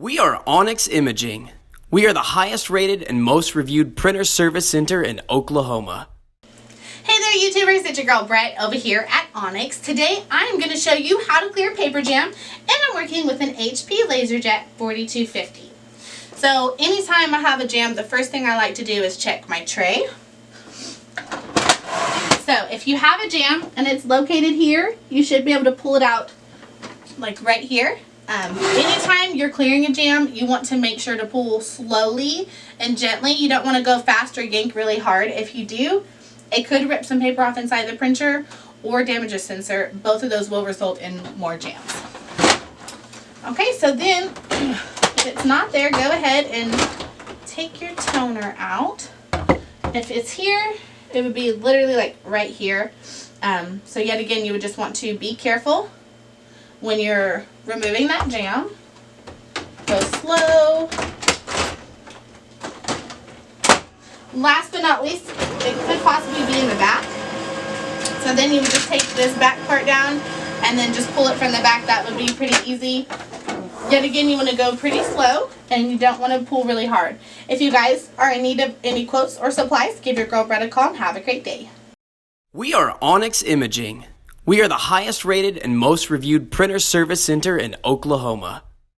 We are Onyx Imaging. We are the highest rated and most reviewed printer service center in Oklahoma. Hey there YouTubers, it's your girl Brett over here at Onyx. Today I'm going to show you how to clear paper jam, and I'm working with an HP LaserJet 4250. So anytime I have a jam, the first thing I like to do is check my tray. So if you have a jam and it's located here, you should be able to pull it out like right here. Anytime you're clearing a jam, you want to make sure to pull slowly and gently. You don't want to go fast or yank really hard. If you do, it could rip some paper off inside the printer or damage a sensor. Both of those will result in more jams. Okay, so then if it's not there, go ahead and take your toner out. If it's here, it would be literally like right here. So yet again, you would just want to be careful when you're removing that jam. Go slow. Last but not least, it could possibly be in the back. So then you would just take this back part down and then just pull it from the back. That would be pretty easy. Yet again, you want to go pretty slow and you don't want to pull really hard. If you guys are in need of any quotes or supplies, give your girl Brett a call and have a great day. We are Onyx Imaging. We are the highest rated and most reviewed printer service center in Oklahoma.